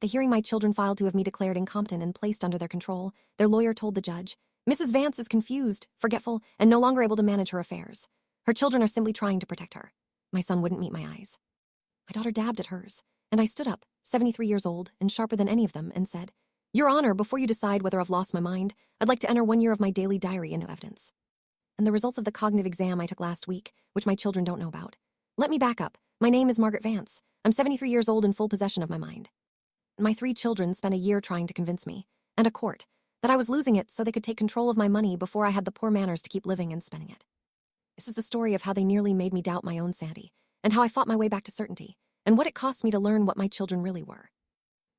the hearing my children filed to have me declared incompetent and placed under their control, their lawyer told the judge, "Mrs. Vance is confused, forgetful, and no longer able to manage her affairs. Her children are simply trying to protect her." My son wouldn't meet my eyes. My daughter dabbed at hers, and I stood up, 73 years old and sharper than any of them, and said, "Your Honor, before you decide whether I've lost my mind, I'd like to enter 1 year of my daily diary into evidence. And the results of the cognitive exam I took last week, which my children don't know about. Let me back up. My name is Margaret Vance. I'm 73 years old in full possession of my mind. My 3 children spent a year trying to convince me, and a court, that I was losing it so they could take control of my money before I had the poor manners to keep living and spending it. This is the story of how they nearly made me doubt my own sanity, and how I fought my way back to certainty, and what it cost me to learn what my children really were.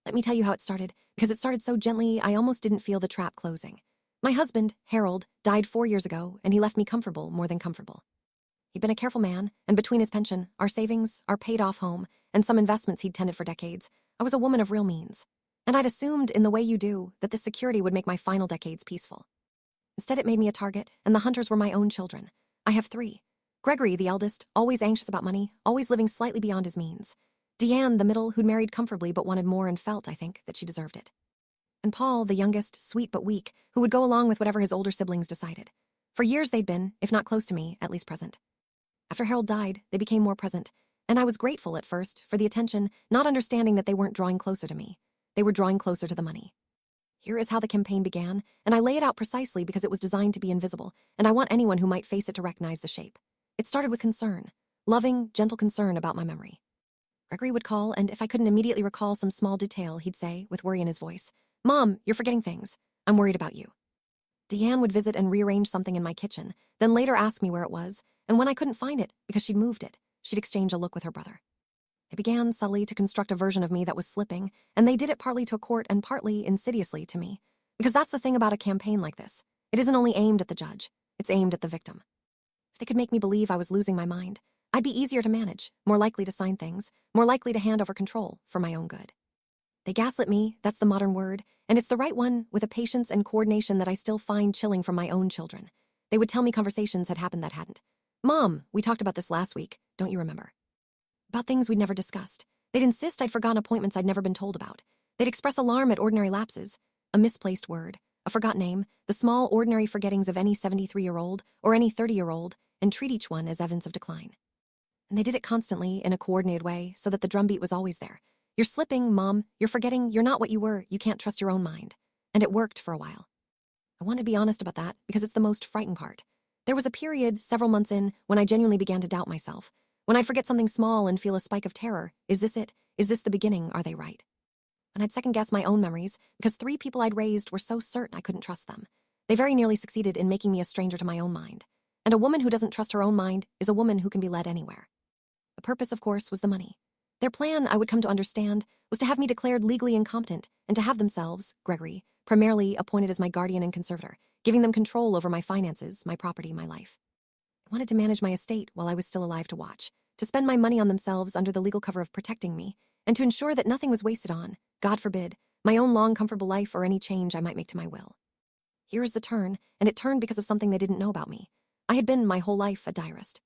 Let me tell you how it started, because it started so gently I almost didn't feel the trap closing. My husband, Harold, died 4 years ago, and he left me comfortable, more than comfortable. He'd been a careful man, and between his pension, our savings, our paid-off home, and some investments he'd tended for decades, I was a woman of real means. And I'd assumed, in the way you do, that this security would make my final decades peaceful. Instead, it made me a target, and the hunters were my own children. I have 3. Gregory, the eldest, always anxious about money, always living slightly beyond his means. Deanne, the middle, who'd married comfortably but wanted more and felt, I think, that she deserved it. And Paul, the youngest, sweet but weak, who would go along with whatever his older siblings decided. For years they'd been, if not close to me, at least present. After Harold died, they became more present, and I was grateful at first for the attention, not understanding that they weren't drawing closer to me. They were drawing closer to the money. Here is how the campaign began, and I lay it out precisely because it was designed to be invisible, and I want anyone who might face it to recognize the shape. It started with concern, loving, gentle concern about my memory. Gregory would call, and if I couldn't immediately recall some small detail, he'd say, with worry in his voice, "Mom, you're forgetting things. I'm worried about you." Deanne would visit and rearrange something in my kitchen, then later ask me where it was, and when I couldn't find it, because she'd moved it, she'd exchange a look with her brother. They began subtly to construct a version of me that was slipping, and they did it partly to a court and partly, insidiously, to me. Because that's the thing about a campaign like this. It isn't only aimed at the judge, it's aimed at the victim. If they could make me believe I was losing my mind, I'd be easier to manage, more likely to sign things, more likely to hand over control for my own good. They gaslit me, that's the modern word, and it's the right one, with a patience and coordination that I still find chilling from my own children. They would tell me conversations had happened that hadn't. "Mom, we talked about this last week, don't you remember?" About things we'd never discussed. They'd insist I'd forgotten appointments I'd never been told about. They'd express alarm at ordinary lapses, a misplaced word, a forgotten name, the small ordinary forgettings of any 73-year-old or any 30-year-old, and treat each one as evidence of decline. And they did it constantly, in a coordinated way, so that the drumbeat was always there. "You're slipping, Mom. You're forgetting. You're not what you were. You can't trust your own mind." And it worked for a while. I want to be honest about that, because it's the most frightening part. There was a period, several months in, when I genuinely began to doubt myself. When I'd forget something small and feel a spike of terror. Is this it? Is this the beginning? Are they right? And I'd second-guess my own memories, because 3 people I'd raised were so certain I couldn't trust them. They very nearly succeeded in making me a stranger to my own mind. And a woman who doesn't trust her own mind is a woman who can be led anywhere. The purpose, of course, was the money. Their plan, I would come to understand, was to have me declared legally incompetent and to have themselves, Gregory, primarily appointed as my guardian and conservator, giving them control over my finances, my property, my life. I wanted to manage my estate while I was still alive to watch, to spend my money on themselves under the legal cover of protecting me, and to ensure that nothing was wasted on, God forbid, my own long, comfortable life or any change I might make to my will. Here is the turn, and it turned because of something they didn't know about me. I had been, my whole life, a diarist.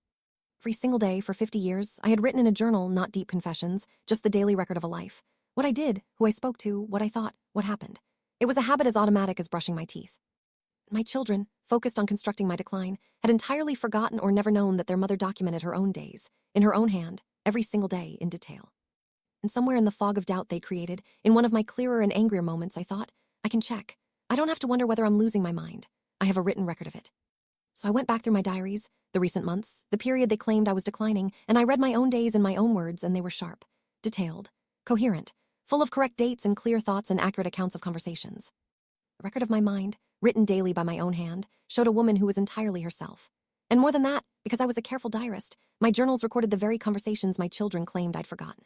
Every single day for 50 years, I had written in a journal, not deep confessions, just the daily record of a life. What I did, who I spoke to, what I thought, what happened. It was a habit as automatic as brushing my teeth. My children, focused on constructing my decline, had entirely forgotten or never known that their mother documented her own days, in her own hand, every single day, in detail. And somewhere in the fog of doubt they created, in one of my clearer and angrier moments, I thought, I can check. I don't have to wonder whether I'm losing my mind. I have a written record of it. So I went back through my diaries, the recent months, the period they claimed I was declining, and I read my own days in my own words, and they were sharp, detailed, coherent, full of correct dates and clear thoughts and accurate accounts of conversations. A record of my mind, written daily by my own hand, showed a woman who was entirely herself. And more than that, because I was a careful diarist, my journals recorded the very conversations my children claimed I'd forgotten.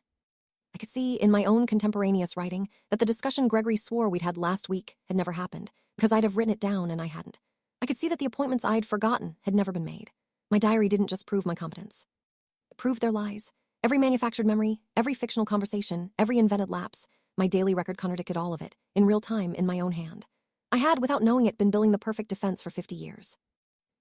I could see, in my own contemporaneous writing, that the discussion Gregory swore we'd had last week had never happened, because I'd have written it down and I hadn't. I could see that the appointments I'd forgotten had never been made. My diary didn't just prove my competence. It proved their lies. Every manufactured memory, every fictional conversation, every invented lapse, my daily record contradicted all of it, in real time, in my own hand. I had, without knowing it, been building the perfect defense for 50 years.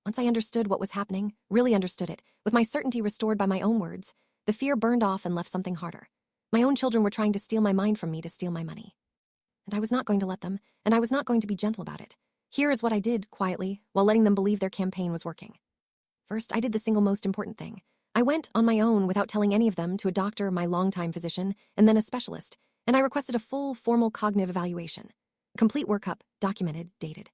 Once I understood what was happening, really understood it, with my certainty restored by my own words, the fear burned off and left something harder. My own children were trying to steal my mind from me to steal my money. And I was not going to let them, and I was not going to be gentle about it. Here is what I did, quietly, while letting them believe their campaign was working. First, I did the single most important thing. I went, on my own, without telling any of them, to a doctor, my longtime physician, and then a specialist, and I requested a full, formal cognitive evaluation. A complete workup, documented, dated.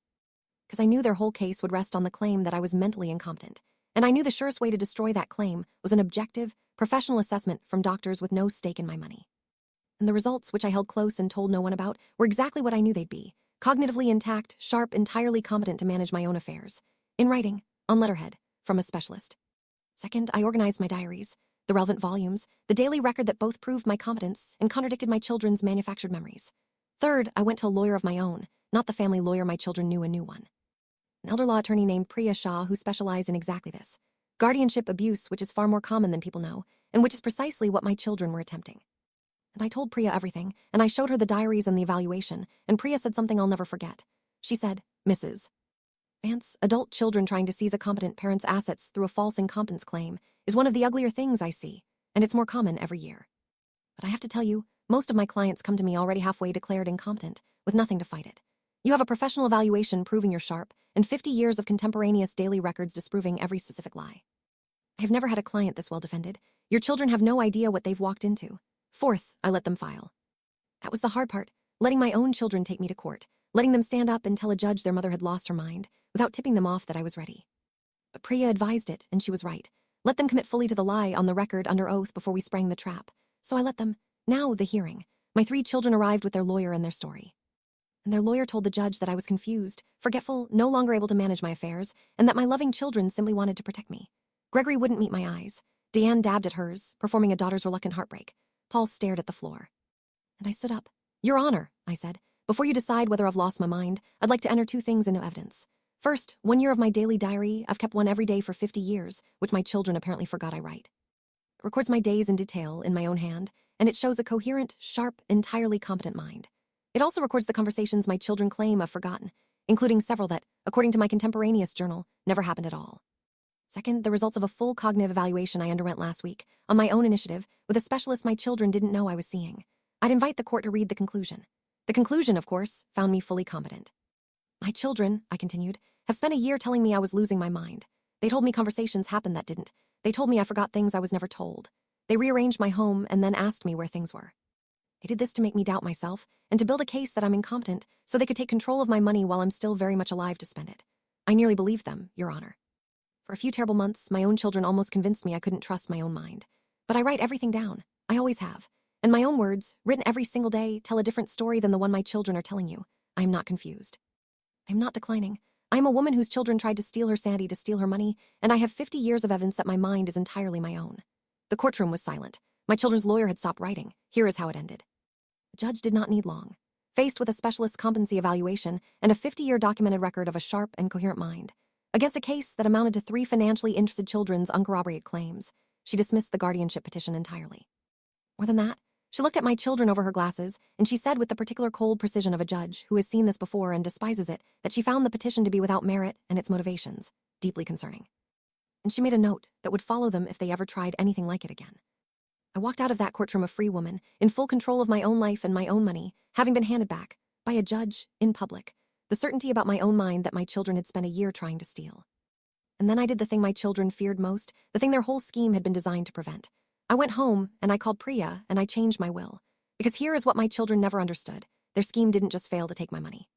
Because I knew their whole case would rest on the claim that I was mentally incompetent, and I knew the surest way to destroy that claim was an objective, professional assessment from doctors with no stake in my money. And the results, which I held close and told no one about, were exactly what I knew they'd be. Cognitively intact, sharp, entirely competent to manage my own affairs. In writing, on letterhead, from a specialist. Second, I organized my diaries, the relevant volumes, the daily record that both proved my competence and contradicted my children's manufactured memories. Third, I went to a lawyer of my own, not the family lawyer my children knew, a new one. An elder law attorney named Priya Shah, who specialized in exactly this. Guardianship abuse, which is far more common than people know, and which is precisely what my children were attempting. And I told Priya everything, and I showed her the diaries and the evaluation, and Priya said something I'll never forget. She said, "Mrs. Vance, adult children trying to seize a competent parent's assets through a false incompetence claim is one of the uglier things I see, and it's more common every year. But I have to tell you, most of my clients come to me already halfway declared incompetent, with nothing to fight it. You have a professional evaluation proving you're sharp, and 50 years of contemporaneous daily records disproving every specific lie. I have never had a client this well defended. Your children have no idea what they've walked into. Fourth, I let them file. That was the hard part, letting my own children take me to court, letting them stand up and tell a judge their mother had lost her mind, without tipping them off that I was ready. But Priya advised it, and she was right. Let them commit fully to the lie on the record under oath before we sprang the trap. So I let them. Now, the hearing. My 3 children arrived with their lawyer and their story. And their lawyer told the judge that I was confused, forgetful, no longer able to manage my affairs, and that my loving children simply wanted to protect me. Gregory wouldn't meet my eyes. Deanne dabbed at hers, performing a daughter's reluctant heartbreak. Paul stared at the floor. And I stood up. Your Honor, I said, before you decide whether I've lost my mind, I'd like to enter 2 things into evidence. First, 1 year of my daily diary. I've kept one every day for 50 years, which my children apparently forgot I write. It records my days in detail in my own hand, and it shows a coherent, sharp, entirely competent mind. It also records the conversations my children claim I've forgotten, including several that, according to my contemporaneous journal, never happened at all. Second, the results of a full cognitive evaluation I underwent last week, on my own initiative, with a specialist my children didn't know I was seeing. I'd invite the court to read the conclusion. The conclusion, of course, found me fully competent. My children, I continued, have spent a year telling me I was losing my mind. They told me conversations happened that didn't. They told me I forgot things I was never told. They rearranged my home and then asked me where things were. They did this to make me doubt myself and to build a case that I'm incompetent so they could take control of my money while I'm still very much alive to spend it. I nearly believed them, Your Honor. For a few terrible months, my own children almost convinced me I couldn't trust my own mind. But I write everything down. I always have. And my own words, written every single day, tell a different story than the one my children are telling you. I am not confused. I am not declining. I am a woman whose children tried to steal her sanity to steal her money, and I have 50 years of evidence that my mind is entirely my own. The courtroom was silent. My children's lawyer had stopped writing. Here is how it ended. The judge did not need long. Faced with a specialist's competency evaluation and a 50-year documented record of a sharp and coherent mind, against a case that amounted to 3 financially interested children's uncorroborated claims, she dismissed the guardianship petition entirely. More than that, she looked at my children over her glasses, and she said with the particular cold precision of a judge who has seen this before and despises it, that she found the petition to be without merit and its motivations deeply concerning. And she made a note that would follow them if they ever tried anything like it again. I walked out of that courtroom a free woman, in full control of my own life and my own money, having been handed back, by a judge, in public, the certainty about my own mind that my children had spent a year trying to steal. And then I did the thing my children feared most, the thing their whole scheme had been designed to prevent. I went home, and I called Priya, and I changed my will. Because here is what my children never understood. Their scheme didn't just fail to take my money.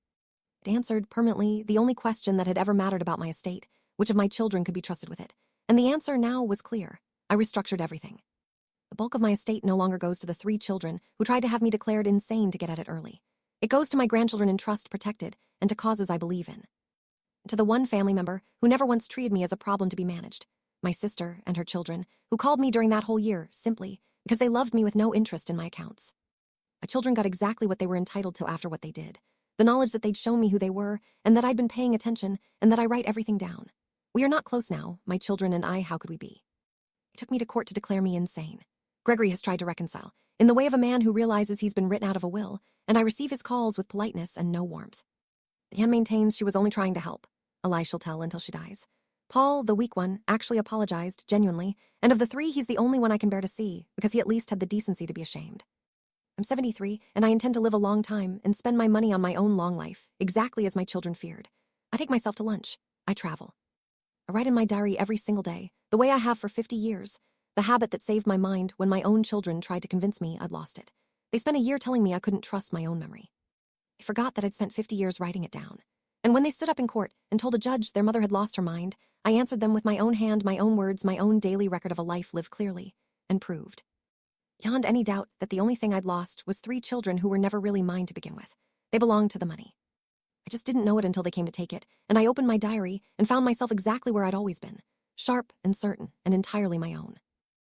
It answered, permanently, the only question that had ever mattered about my estate, which of my children could be trusted with it. And the answer now was clear. I restructured everything. The bulk of my estate no longer goes to the 3 children who tried to have me declared insane to get at it early. It goes to my grandchildren in trust protected, and to causes I believe in. To the one family member who never once treated me as a problem to be managed, my sister and her children, who called me during that whole year simply because they loved me with no interest in my accounts. My children got exactly what they were entitled to after what they did, the knowledge that they'd shown me who they were, and that I'd been paying attention, and that I write everything down. We are not close now, my children and I, how could we be? He took me to court to declare me insane. Gregory has tried to reconcile, in the way of a man who realizes he's been written out of a will, and I receive his calls with politeness and no warmth. Deanne maintains she was only trying to help, a lie she'll tell until she dies. Paul, the weak one, actually apologized, genuinely, and of the three, he's the only one I can bear to see, because he at least had the decency to be ashamed. I'm 73, and I intend to live a long time and spend my money on my own long life, exactly as my children feared. I take myself to lunch. I travel. I write in my diary every single day, the way I have for 50 years, the habit that saved my mind when my own children tried to convince me I'd lost it. They spent a year telling me I couldn't trust my own memory. I forgot that I'd spent 50 years writing it down. And when they stood up in court and told a judge their mother had lost her mind, I answered them with my own hand, my own words, my own daily record of a life lived clearly, and proved, beyond any doubt, that the only thing I'd lost was 3 children who were never really mine to begin with. They belonged to the money. I just didn't know it until they came to take it, and I opened my diary and found myself exactly where I'd always been, sharp and certain and entirely my own.